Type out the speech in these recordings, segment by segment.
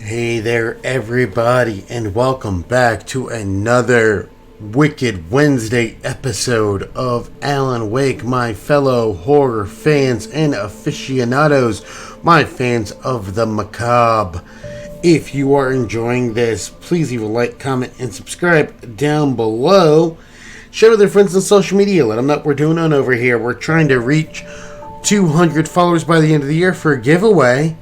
Hey there, everybody, and welcome back to another Wicked Wednesday episode of Alan Wake, my fellow horror fans and aficionados, my fans of the macabre. If you are enjoying this, please leave a like, comment, and subscribe down below. Share with your friends on social media. Let them know what we're doing on over here. We're trying to reach 200 followers by the end of the year for a giveaway.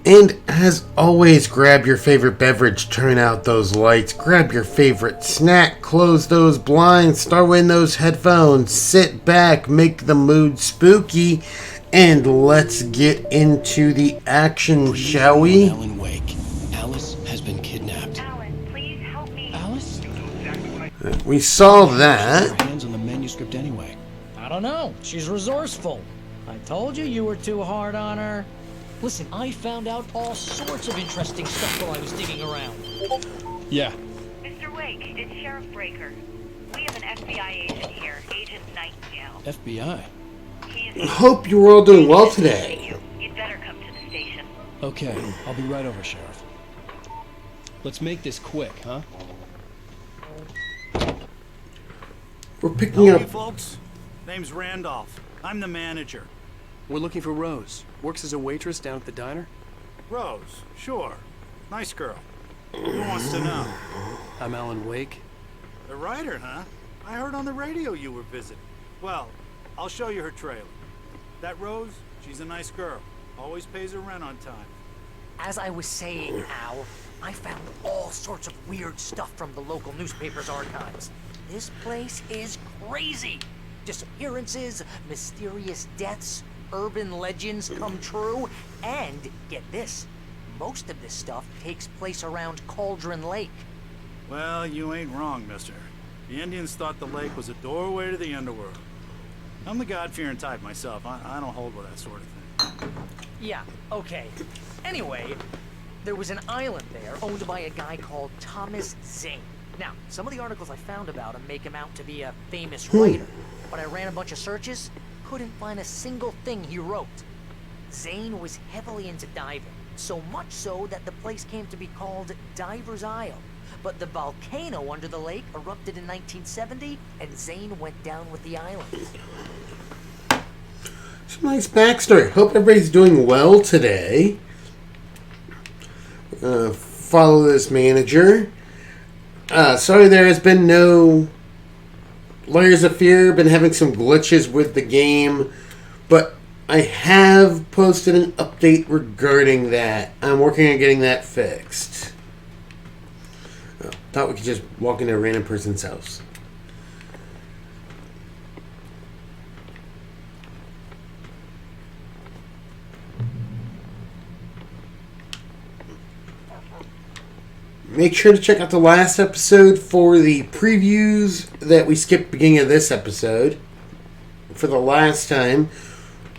And as always, grab your favorite beverage, turn out those lights, grab your favorite snack, close those blinds, start in those headphones, sit back, make the mood spooky, and let's get into the action, shall we? Alan Wake. Alice has been kidnapped. Alan, please help me. Alice? We saw that. Her hands on the manuscript anyway. I don't know. She's resourceful. I told you you were too hard on her. Listen, I found out all sorts of interesting stuff while I was digging around. Yeah. Mr. Wake, it's Sheriff Breaker. We have an FBI agent here, Agent Nightingale. FBI. He is... Hope you're all doing well today. You'd better come to the station. Okay, I'll be right over, Sheriff. Let's make this quick, huh? We're picking Howdy, up. folks. Name's Randolph. I'm the manager. We're looking for Rose. Works as a waitress down at the diner. Rose, sure. Nice girl. Who wants to know? I'm Alan Wake. The writer, huh? I heard on the radio you were visiting. Well, I'll show you her trailer. That Rose, she's a nice girl. Always pays her rent on time. As I was saying, Al, I found all sorts of weird stuff from the local newspaper's archives. This place is crazy. Disappearances, mysterious deaths, urban legends come true, and get this, most of this stuff takes place around Cauldron Lake. Well, you ain't wrong, mister. The Indians thought the lake was a doorway to the underworld. I'm the God-fearing type myself. I don't hold with that sort of thing. Yeah, okay. Anyway, there was an island there owned by a guy called Thomas Zane. Now, some of the articles I found about him make him out to be a famous writer, but I ran a bunch of searches, couldn't find a single thing he wrote. Zane was heavily into diving, so much so that the place came to be called Diver's Isle. But the volcano under the lake erupted in 1970, and Zane went down with the island. Some nice backstory. Hope everybody's doing well today. Follow this manager. Sorry there has been no Layers of Fear. Been having some glitches with the game, but I have posted an update regarding that. I'm working on getting that fixed. Thought we could just walk into a random person's house. Make sure to check out the last episode for the previews that we skipped beginning of this episode for the last time,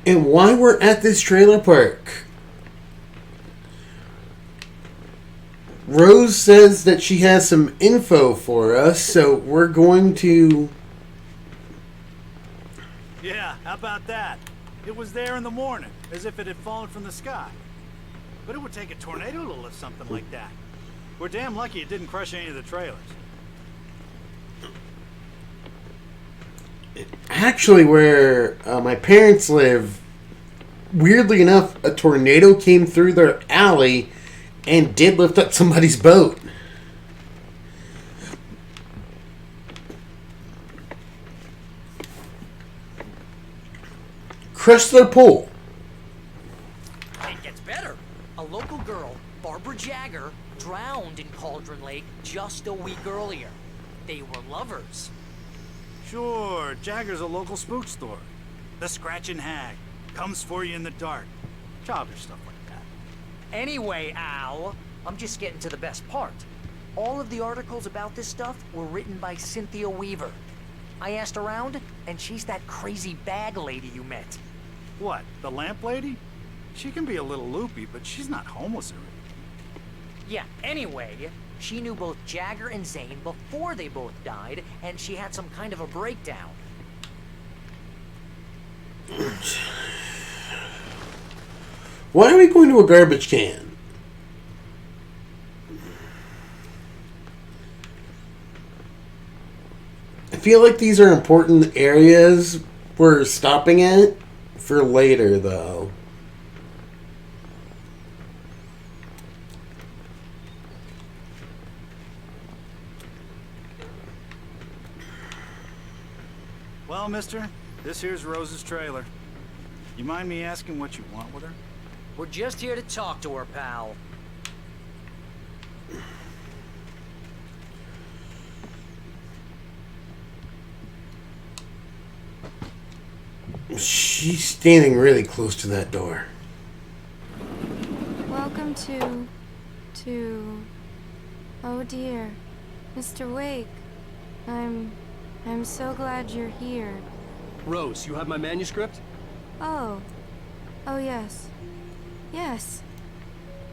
and why we're at this trailer park. Rose says that she has some info for us, so we're going to... Yeah, how about that? It was there in the morning, as if it had fallen from the sky. But it would take a tornado to lift something like that. We're damn lucky it didn't crush any of the trailers. Actually, where my parents live, weirdly enough, a tornado came through their alley and did lift up somebody's boat. Crushed their pool. It gets better. A local girl, Barbara Jagger, drowned in Cauldron Lake just a week earlier. They were lovers. Sure, Jagger's a local spook story. The Scratching Hag. Comes for you in the dark. Childish stuff like that. Anyway, Al, I'm just getting to the best part. All of the articles about this stuff were written by Cynthia Weaver. I asked around, and she's that crazy bag lady you met. What, the lamp lady? She can be a little loopy, but she's not homeless or anything. Yeah, anyway, she knew both Jagger and Zane before they both died, and she had some kind of a breakdown. Why are we going to a garbage can? feel like these are important areas we're stopping at for later, though. Well, mister, this here's Rose's trailer. You mind me asking what you want with her? We're just here to talk to her, pal. She's standing really close to that door. Welcome to... Oh dear, Mr. Wake. I'm so glad you're here. Rose, you have my manuscript? Oh. Oh, yes. Yes.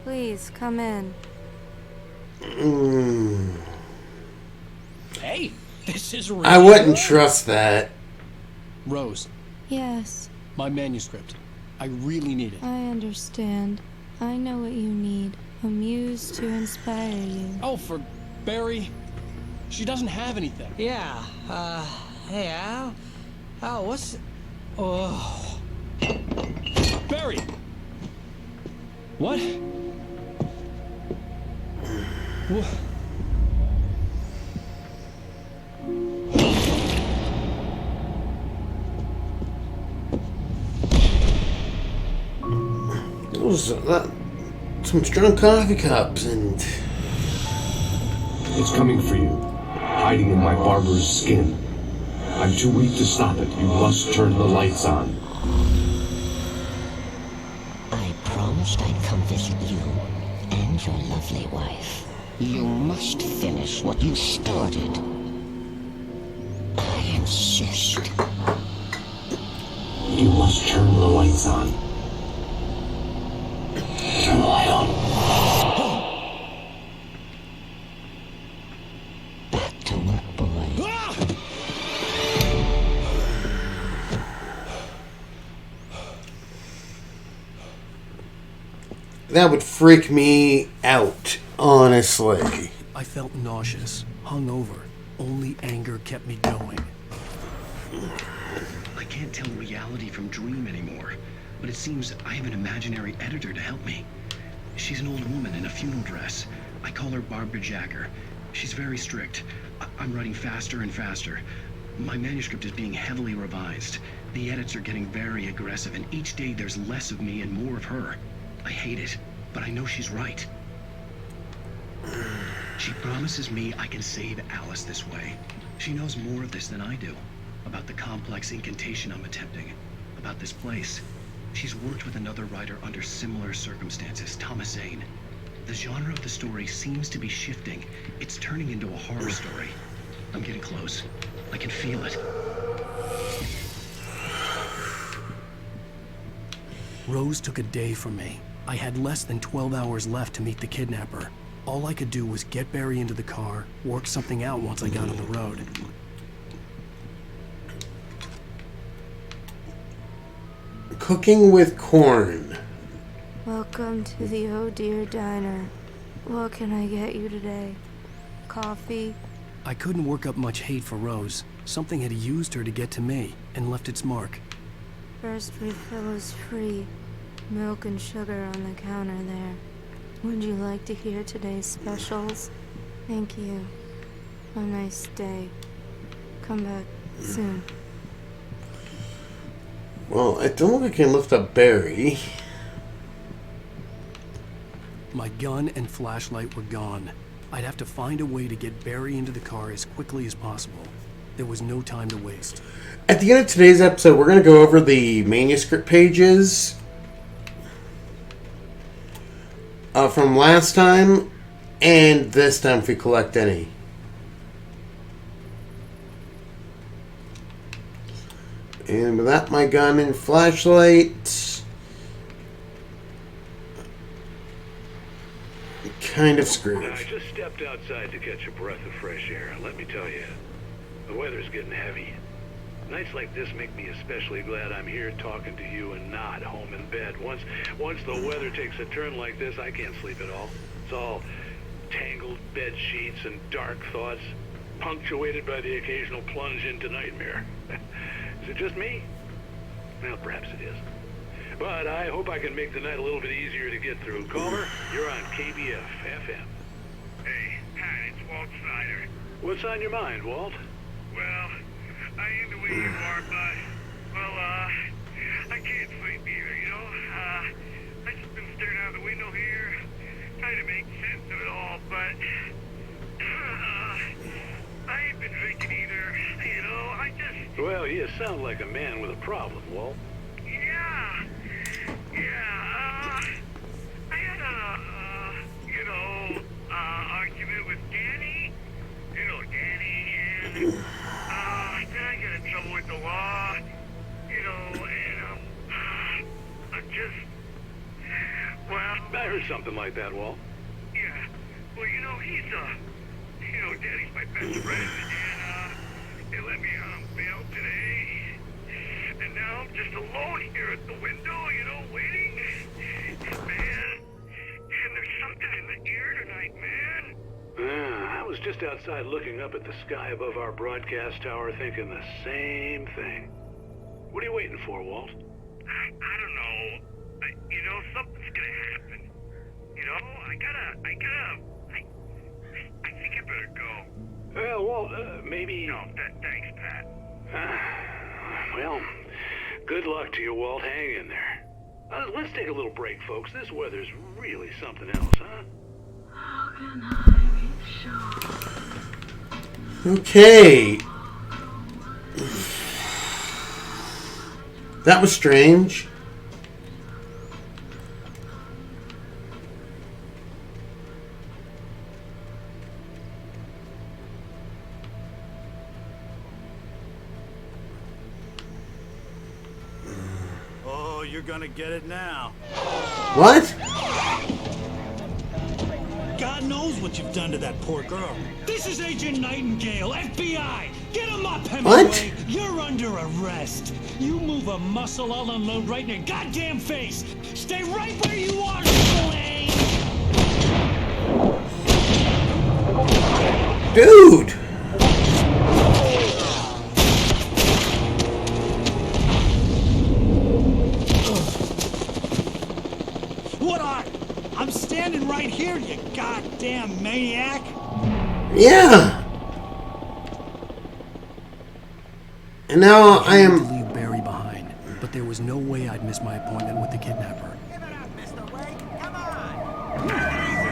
Please, come in. Hey, this is really I wouldn't good. trust that. Rose, Yes, my manuscript. I really need it. I understand. I know what you need. A muse to inspire you. Oh, for Barry. She doesn't have anything. Yeah, hey, Al? Al, what's... Oh... Barry! What? What? Those, some strong coffee cups and... It's coming for you, hiding in my barber's skin. I'm too weak to stop it. You must turn the lights on. I promised I'd come visit you and your lovely wife. You must finish what you started. I insist. You must turn the lights on. Turn the light on. Back to work, boy. That would freak me out, honestly. I felt nauseous, hungover. Only anger kept me going. I can't tell reality from dream anymore, but it seems I have an imaginary editor to help me. She's an old woman in a funeral dress. I call her Barbara Jacker. She's very strict. I'm writing faster and faster. My manuscript is being heavily revised. The edits are getting very aggressive, and each day there's less of me and more of her. I hate it, but I know she's right. She promises me I can save Alice this way. She knows more of this than I do. About the complex incantation I'm attempting. About this place. She's worked with another writer under similar circumstances, Thomas Zane. The genre of the story seems to be shifting. It's turning into a horror story. I'm getting close. I can feel it. Rose took a day from me. I had less than 12 hours left to meet the kidnapper. All I could do was get Barry into the car, work something out once I got on the road. Cooking with corn. Welcome to the Oh Dear Diner. What can I get you today? Coffee? I couldn't work up much hate for Rose. Something had used her to get to me and left its mark. First refill is free. Milk and sugar on the counter there. Would you like to hear today's specials? Thank you. Have a nice day. Come back soon. Well, I don't think I can lift up Barry. My gun and flashlight were gone. I'd have to find a way to get Barry into the car as quickly as possible. There was no time to waste. At the end of today's episode, we're going to go over the manuscript pages from last time and this time if we collect any. And without my gun and flashlight, kind of screwed. I just stepped outside to catch a breath of fresh air, and let me tell you, the weather's getting heavy. Nights like this make me especially glad I'm here talking to you and not home in bed. Once the weather takes a turn like this, I can't sleep at all. It's all tangled bed sheets and dark thoughts. punctuated by the occasional plunge into nightmare. Is it just me? Well, perhaps it is. But I hope I can make the night a little bit easier to get through. Caller, you're on KBF FM. Hey, Pat, it's Walt Snyder. What's on your mind, Walt? Well, I am the way you are, but, well, I can't sleep either, you know? I just been staring out the window here, trying to make sense of it all, but, I ain't been drinking either, you know? I just... Well, you sound like a man with a problem, Walt. Yeah, I had a, argument with Danny, and, then I got in trouble with the law, and, I just, well... I heard something like that, Walt. Yeah, well, he's, Danny's my best friend, and, they let me out on bail today, and now I'm just alone here at the window, waiting, man, and there's something in the air tonight, man. I was just outside looking up at the sky above our broadcast tower thinking the same thing. What are you waiting for, Walt? I don't know. Something's gonna happen. I think I better go. Well, Walt, maybe... No, thanks, Pat. Well, good luck to you, Walt. Hang in there. Let's take a little break, folks. This weather's really something else, huh? How can I be sure? Okay. That was strange. Oh, you're gonna get it now. What? God knows what you've done to that poor girl. This is Agent Nightingale, FBI! Get him up, Hemingway! What? You're under arrest. You move a muscle, I'll unload right in your goddamn face! Stay right where you are, Slane! Dude! What are? I'm standing right here, you goddamn maniac! Yeah! And now I am... to leave Barry behind, but there was no way I'd miss my appointment with the kidnapper. Give it up, Mr. Wake! Come on! Take it easy!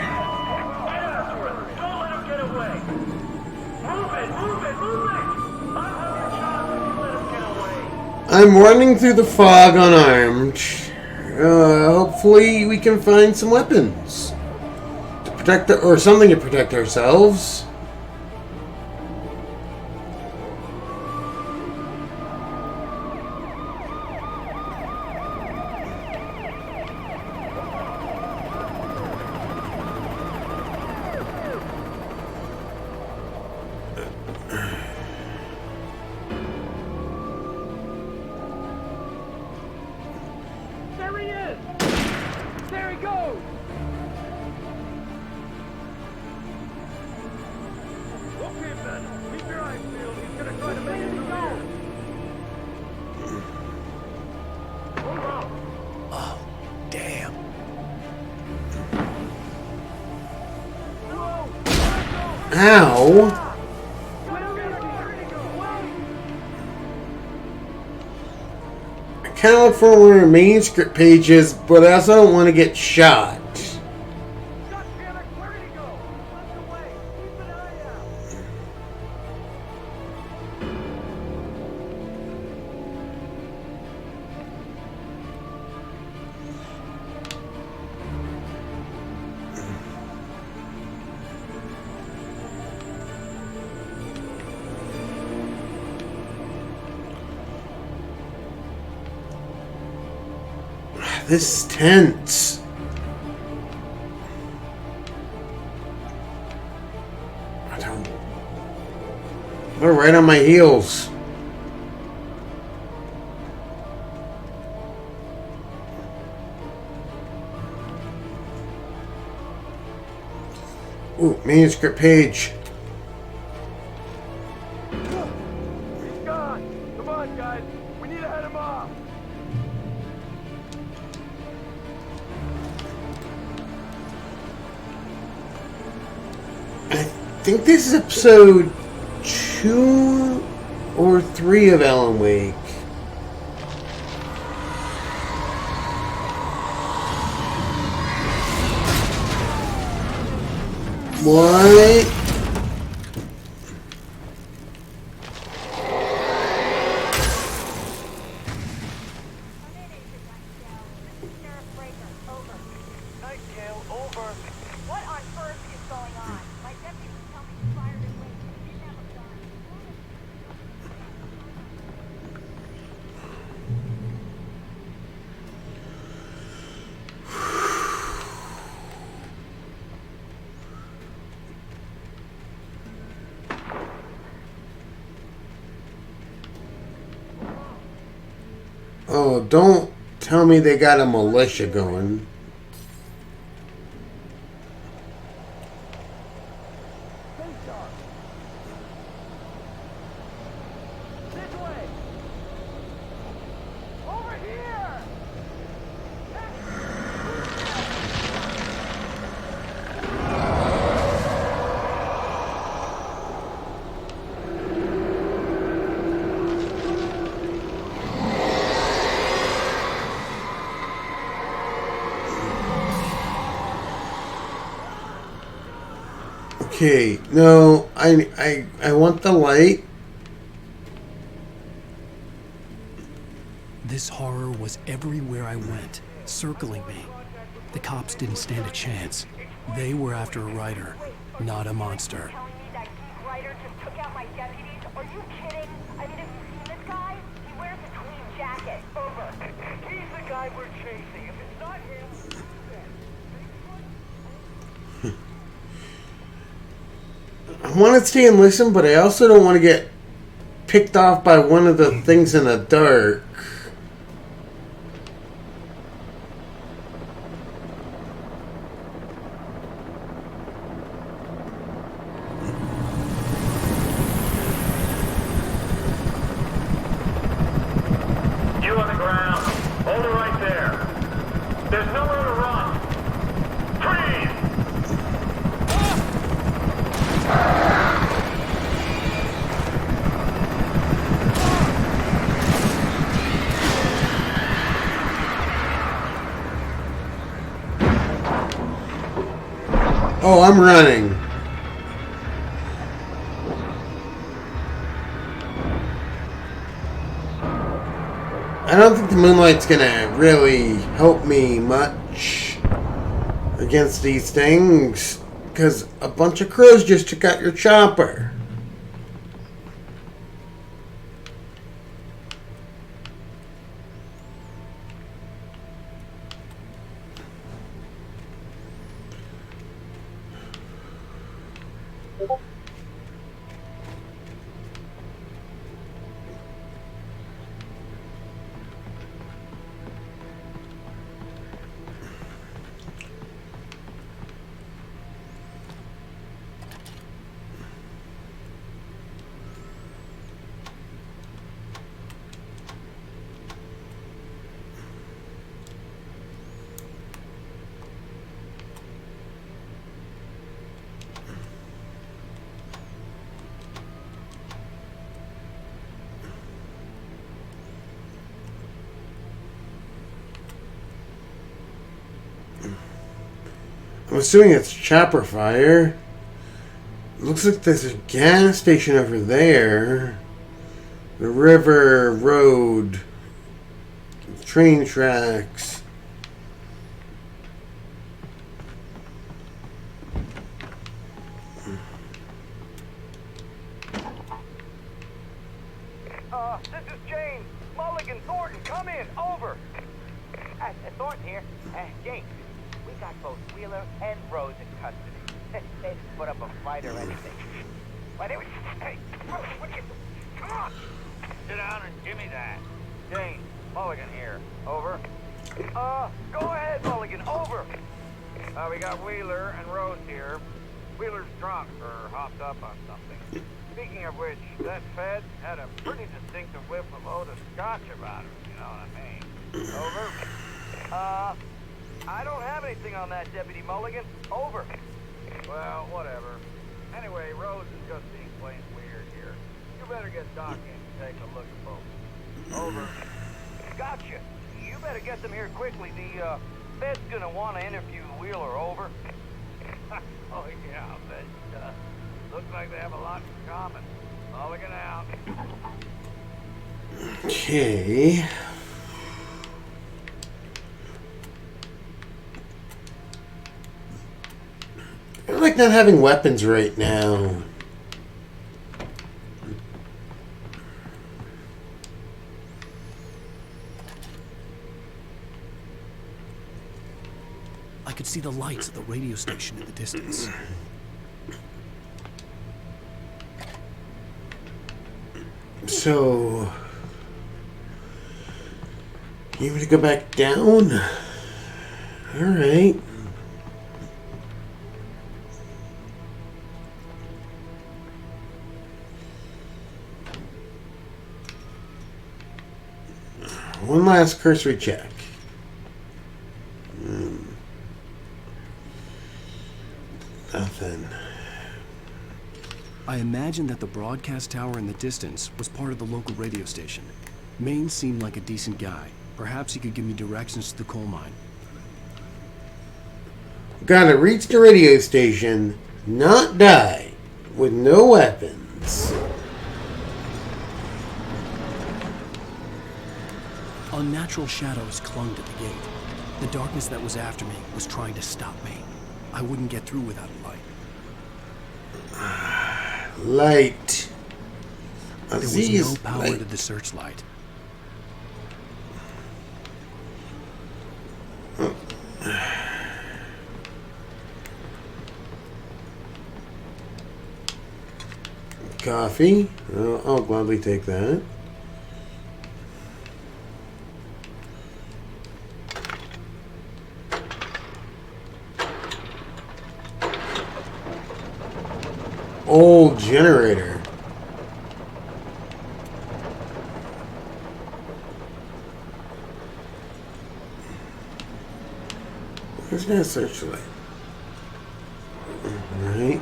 Get after him! Don't let him get away! Move it! I'll have a shot when you let him get away! I'm running through the fog unarmed. Hopefully we can find some weapons. To protect or something to protect ourselves. There he is! There he goes! Okay, Ben. Keep your eyes peeled. He's gonna try to make it go. Hold on. Oh, damn. Ow! I kind of look for one of the main script pages, but I also don't want to get shot. This is tense. They're right on my heels. Ooh, manuscript page. think this is episode 2 or 3 of Alan Wake. What? Oh, don't tell me they got a militia going. Okay, no, I want the light. This horror was everywhere I went, circling me. The cops didn't stand a chance. They were after a writer, not a monster. Telling me that geek writer just took out my deputies? Are you kidding? I mean, have you seen this guy? He wears a clean jacket. Over. He's the guy we're chasing. If it's not him, I want to stay and listen, but I also don't want to get picked off by one of the things in the dark. You on the ground. Hold it right there. There's nowhere to run. Freeze! Oh, I'm running. I don't think the moonlight's gonna really help me much against these things, because a bunch of crows just took out your chopper. I'm assuming it's chopper fire. Looks like there's a gas station over there. The river, road, train tracks. This is James. Mulligan, Thornton, come in. Over. Thornton here. James, we got both Wheeler and Rose in custody. They didn't put up a fight or anything. Why, they were... Hey, come on! Sit down and give me that. James, Mulligan here. Over. Go ahead, Mulligan. Over. We got Wheeler and Rose here. Wheeler's drunk or hopped up on something. Speaking of which, that Fed had a pretty distinctive whiff of load of scotch about him, you know what I mean? Over. I don't have anything on that, Deputy Mulligan. Over. Well, whatever. Anyway, Rose is just being plain weird here. You better get Doc in to take a look at both. Over. Gotcha. You better get them here quickly. The Fed's gonna want to interview Wheeler. Over. Oh yeah, I bet he does. Looks like they have a lot in common. I'll look it out. Okay. I like not having weapons right now. I could see the lights of the radio station in the distance. So, you want to go back down? All right. One last cursory check. Nothing. I imagine that the broadcast tower in the distance was part of the local radio station. Maine seemed like a decent guy. Perhaps he could give me directions to the coal mine. Gotta reach the radio station, not die, with no weapons. Unnatural shadows clung to the gate. The darkness that was after me was trying to stop me. I wouldn't get through without a light. Light. There was no power to the searchlight. Coffee. I'll gladly take that. Old generator. Where's that searchlight? Alright.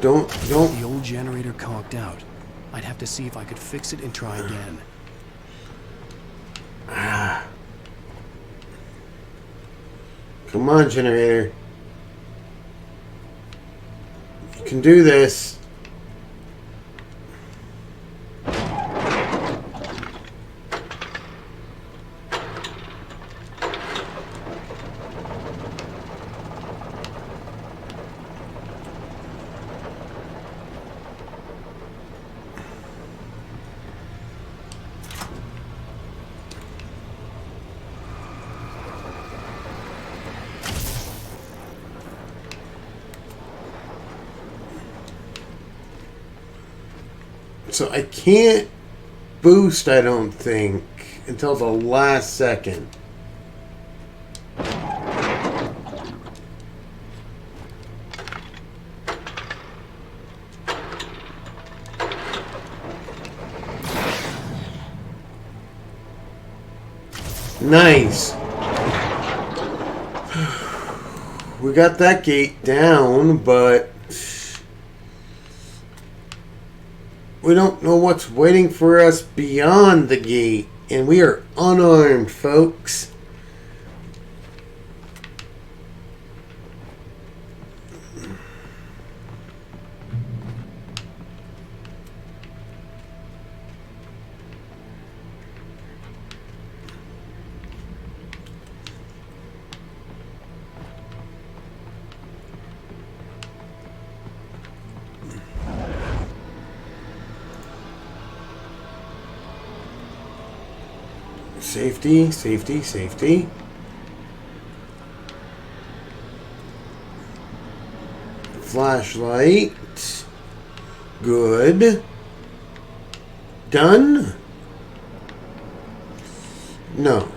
Don't. The old generator conked out. I'd have to see if I could fix it and try again. Come on, generator. You can do this. So I can't boost, I don't think, until the last second. Nice. We got that gate down, but we don't know what's waiting for us beyond the gate, and we are unarmed, folks. Safety, safety, safety. Flashlight. Good. Done? No.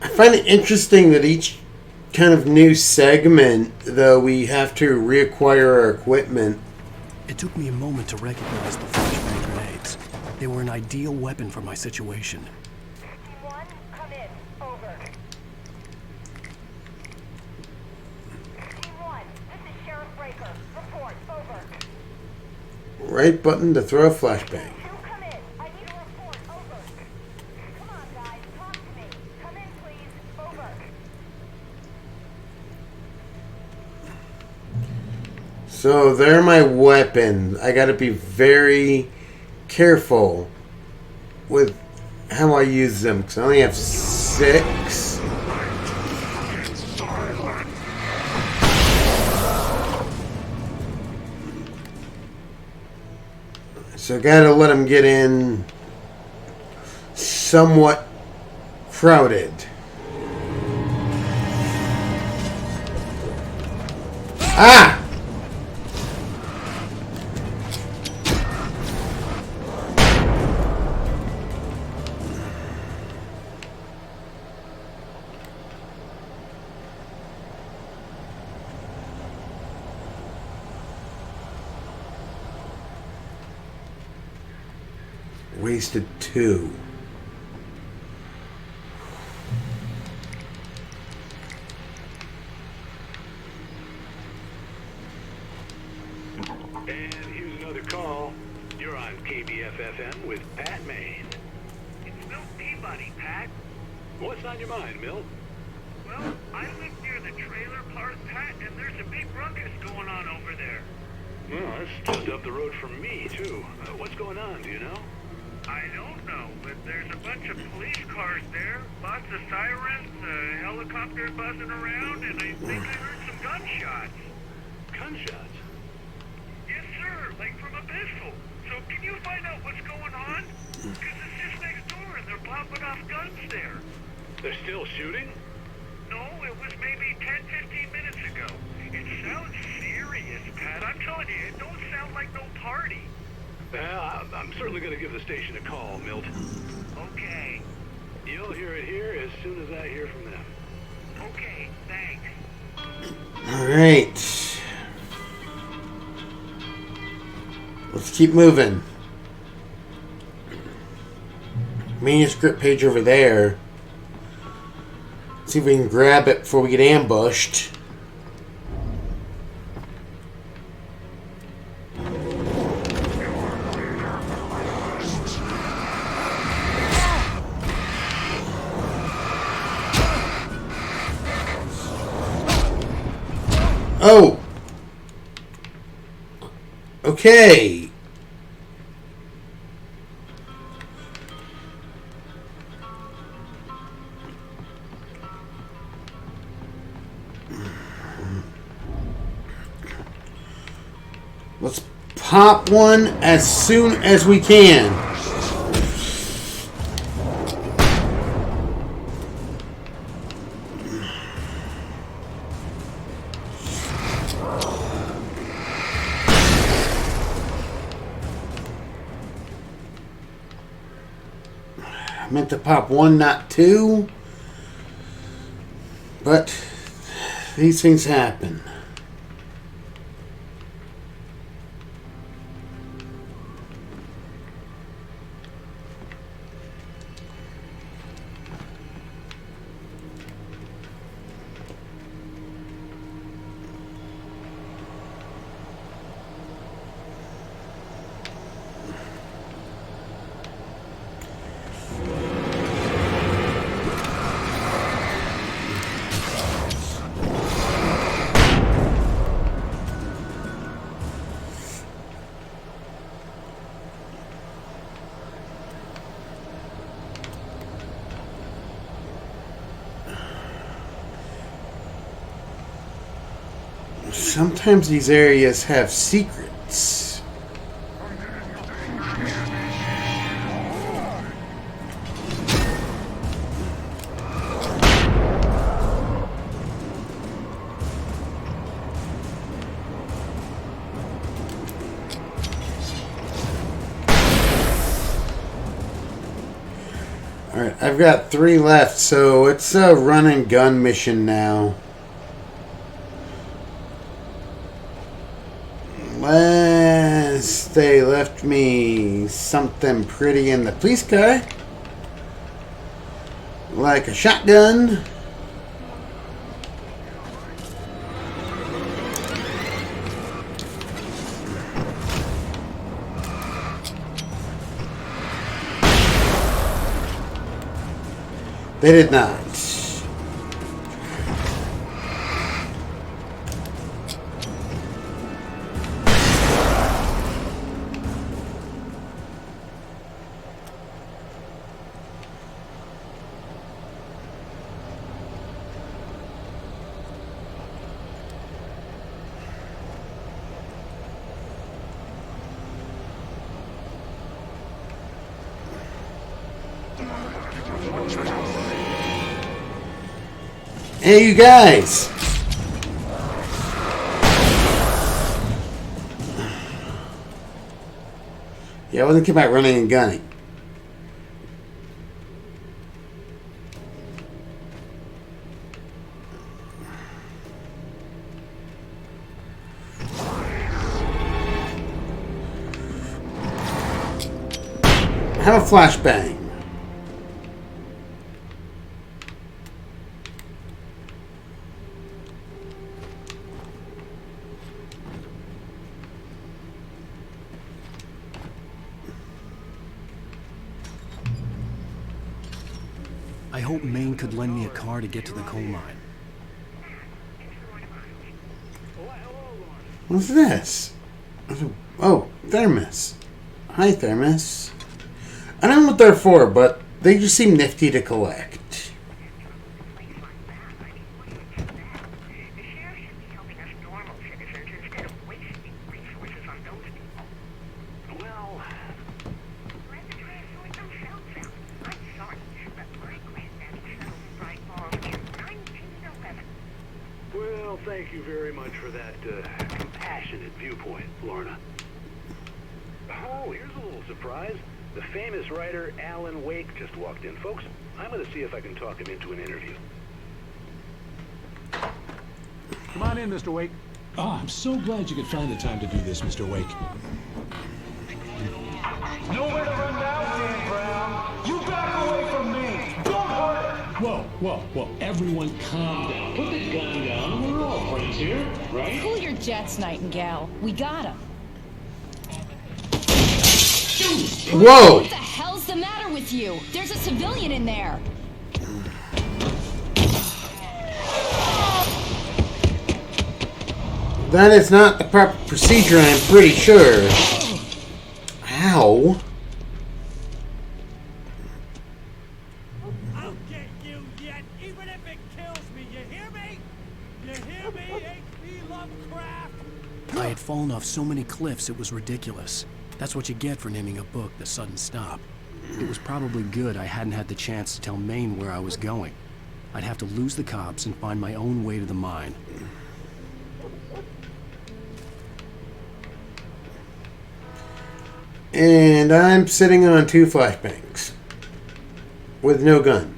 I find it interesting that each kind of new segment, though, we have to reacquire our equipment. It took me a moment to recognize the flashbang grenades. They were an ideal weapon for my situation. Team 1, come in. Over. Team 1, this is Sheriff Breaker. Report. Over. Right button to throw a flashbang. Come in. I need a report. Over. Come on, guys. Talk to me. Come in, please. Over. So they're my weapons. I gotta be very careful with how I use them because I only have 6. So I gotta let them get in somewhat crowded. Ah! Wasted 2. And here's another call. You're on KBFFM with Pat Maine. It's Milt Peabody, Pat. What's on your mind, Milt? Well, I live near the trailer park, Pat, and there's a big ruckus going on over there. Well, that's just up the road from me, too. What's going on, do you know? I don't know, but there's a bunch of police cars there, lots of sirens, a helicopter buzzing around, and I think I heard some gunshots. Gunshots? Yes, sir, like from a pistol. So can you find out what's going on? Because it's just next door and they're popping off guns there. They're still shooting? No, it was maybe 10, 15 minutes ago. It sounds serious, Pat. I'm telling you, it don't sound like no party. Well, I'm certainly going to give the station a call, Milt. Okay. You'll hear it here as soon as I hear from them. Okay, thanks. Alright. Let's keep moving. Manuscript page over there. See if we can grab it before we get ambushed. Oh! Okay. Let's pop one as soon as we can. I meant to pop 1, not 2. But these things happen. Sometimes these areas have secrets. Alright, I've got 3 left, so it's a run and gun mission now. they left me something pretty in the police car. Like a shotgun. They did not. Hey, you guys! Yeah, I wasn't thinking about running and gunning. Have a flashbang. I hope Maine could lend me a car to get to the coal mine. What's this? Oh, Thermos. Hi, Thermos. I don't know what they're for, but they just seem nifty to collect. Well, thank you very much for that compassionate viewpoint, Lorna. Oh, here's a little surprise. The famous writer Alan Wake just walked in. Folks, I'm going to see if I can talk him into an interview. Come on in, Mr. Wake. Oh, I'm so glad you could find the time to do this, Mr. Wake. Nowhere to run now, Dan Brown. You back away from me. Don't hurt her. Whoa. Everyone calm down. Put the gun down. We're all friends here, right? Cool your jets, Nightingale. We got him. Whoa! What the hell's the matter with you? There's a civilian in there. That is not the proper procedure, I'm pretty sure. Ow. I'll get you yet, even if it kills me. You hear me? You hear me, H.P. Lovecraft? I had fallen off so many cliffs it was ridiculous. That's what you get for naming a book The Sudden Stop. It was probably good I hadn't had the chance to tell Maine where I was going. I'd have to lose the cops and find my own way to the mine. And I'm sitting on 2 flashbangs. With no gun.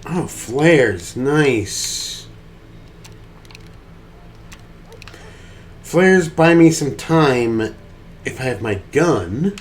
Oh, flares. Nice. Flares buy me some time if I have my gun.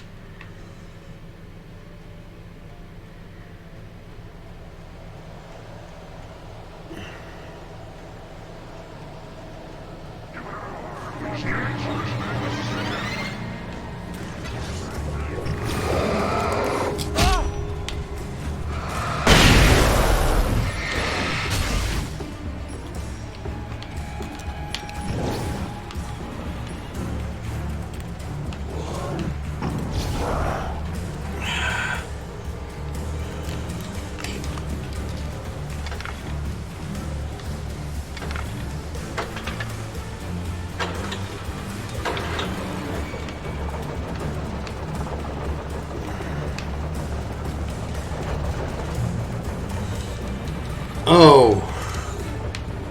Oh,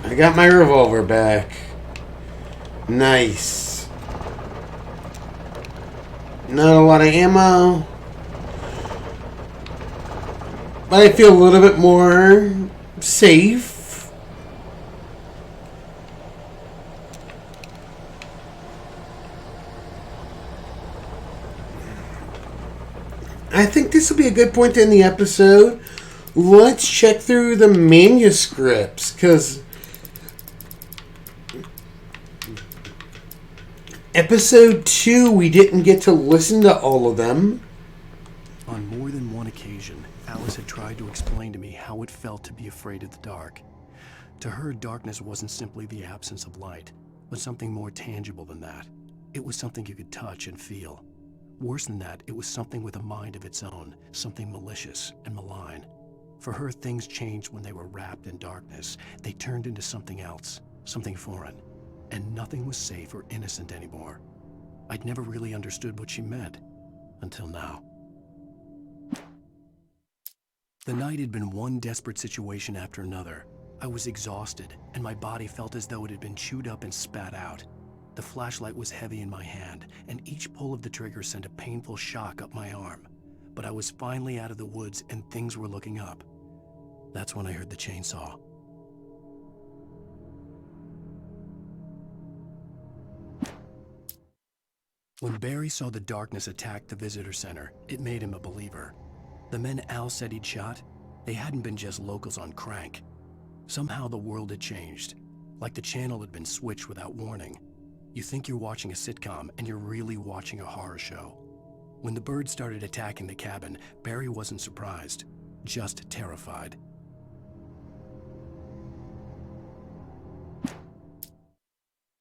I got my revolver back. Nice. Not a lot of ammo, but I feel a little bit more safe. I think this will be a good point to end the episode. Let's check through the manuscripts, because episode 2, we didn't get to listen to all of them. On more than one occasion, Alice had tried to explain to me how it felt to be afraid of the dark. To her, darkness wasn't simply the absence of light, but something more tangible than that. It was something you could touch and feel. Worse than that, it was something with a mind of its own, something malicious and malign. For her, things changed when they were wrapped in darkness. They turned into something else, something foreign, and nothing was safe or innocent anymore. I'd never really understood what she meant, until now. The night had been one desperate situation after another. I was exhausted, and my body felt as though it had been chewed up and spat out. The flashlight was heavy in my hand, and each pull of the trigger sent a painful shock up my arm. But I was finally out of the woods and things were looking up. That's when I heard the chainsaw. When Barry saw the darkness attack the visitor center, it made him a believer. The men Al said he'd shot, they hadn't been just locals on crank. Somehow the world had changed, like the channel had been switched without warning. You think you're watching a sitcom, and you're really watching a horror show. When the birds started attacking the cabin, Barry wasn't surprised, just terrified.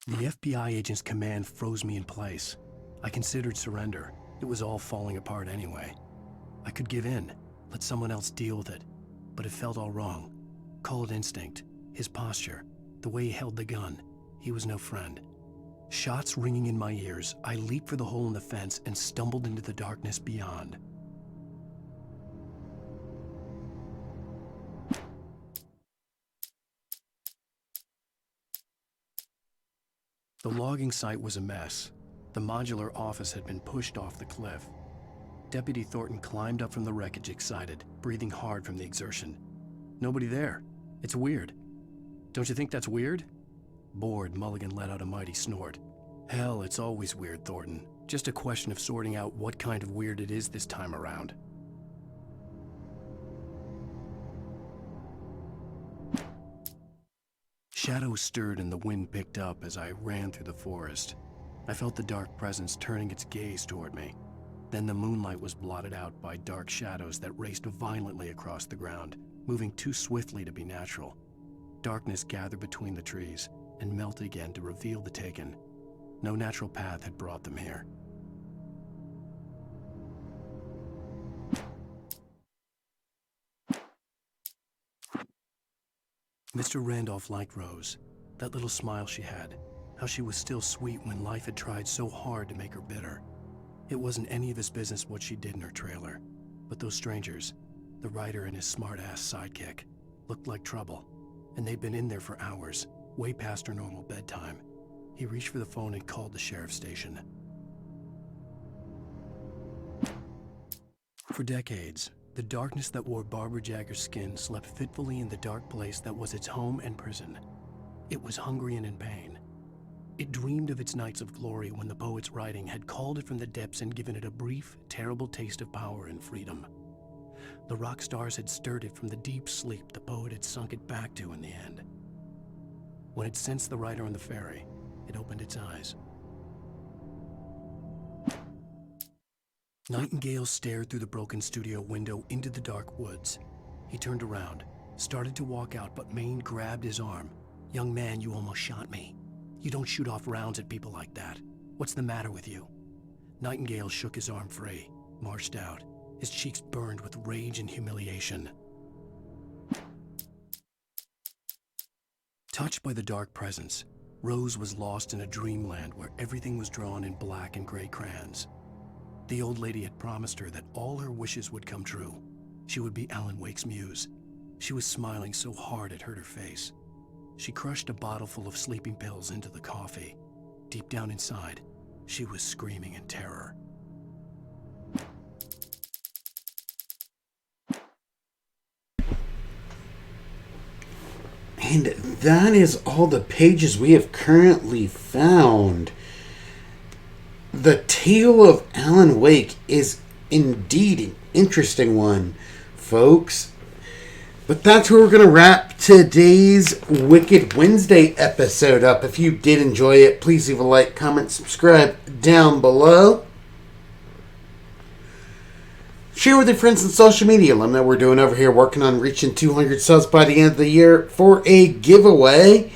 The FBI agent's command froze me in place. I considered surrender. It was all falling apart anyway. I could give in, let someone else deal with it, but it felt all wrong. Call it instinct, his posture, the way he held the gun. He was no friend. Shots ringing in my ears, I leaped for the hole in the fence and stumbled into the darkness beyond. The logging site was a mess. The modular office had been pushed off the cliff. Deputy Thornton climbed up from the wreckage excited, breathing hard from the exertion. Nobody there. It's weird. Don't you think that's weird? Bored, Mulligan let out a mighty snort. Hell, it's always weird, Thornton. Just a question of sorting out what kind of weird it is this time around. Shadows stirred and the wind picked up as I ran through the forest. I felt the dark presence turning its gaze toward me. Then the moonlight was blotted out by dark shadows that raced violently across the ground, moving too swiftly to be natural. Darkness gathered between the trees and melted again to reveal the taken. No natural path had brought them here. Mr. Randolph liked Rose. That little smile she had. How she was still sweet when life had tried so hard to make her bitter. It wasn't any of his business what she did in her trailer. But those strangers, the writer and his smart-ass sidekick, looked like trouble. And they'd been in there for hours, way past her normal bedtime. He reached for the phone and called the sheriff's station. For decades, the darkness that wore Barbara Jagger's skin slept fitfully in the dark place that was its home and prison. It was hungry and in pain. It dreamed of its nights of glory when the poet's writing had called it from the depths and given it a brief, terrible taste of power and freedom. The rock stars had stirred it from the deep sleep the poet had sunk it back to in the end. When it sensed the writer on the ferry, it opened its eyes. Nightingale stared through the broken studio window into the dark woods. He turned around, started to walk out, but Maine grabbed his arm. "Young man, you almost shot me. You don't shoot off rounds at people like that. What's the matter with you?" Nightingale shook his arm free, marched out. His cheeks burned with rage and humiliation. Touched by the dark presence, Rose was lost in a dreamland where everything was drawn in black and gray crayons. The old lady had promised her that all her wishes would come true. She would be Alan Wake's muse. She was smiling so hard it hurt her face. She crushed a bottle full of sleeping pills into the coffee. Deep down inside, she was screaming in terror. And that is all the pages we have currently found. The tale of Alan Wake is indeed interesting one, folks. But that's where we're going to wrap today's Wicked Wednesday episode up. If you did enjoy it, please leave a like, comment, subscribe down below. Share with your friends on social media. Let them know what we're doing over here, working on reaching 200 subs by the end of the year for a giveaway.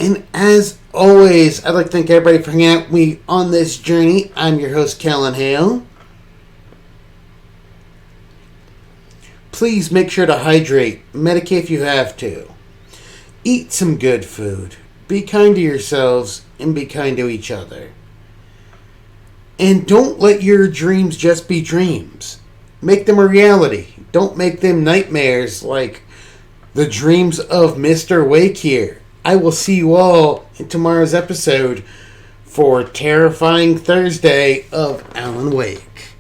And as always, I'd like to thank everybody for hanging out with me on this journey. I'm your host, Callan Hale. Please make sure to hydrate. Medicate if you have to. Eat some good food. Be kind to yourselves and be kind to each other. And don't let your dreams just be dreams. Make them a reality. Don't make them nightmares like the dreams of Mr. Wake here. I will see you all in tomorrow's episode for Terrifying Thursday of Alan Wake.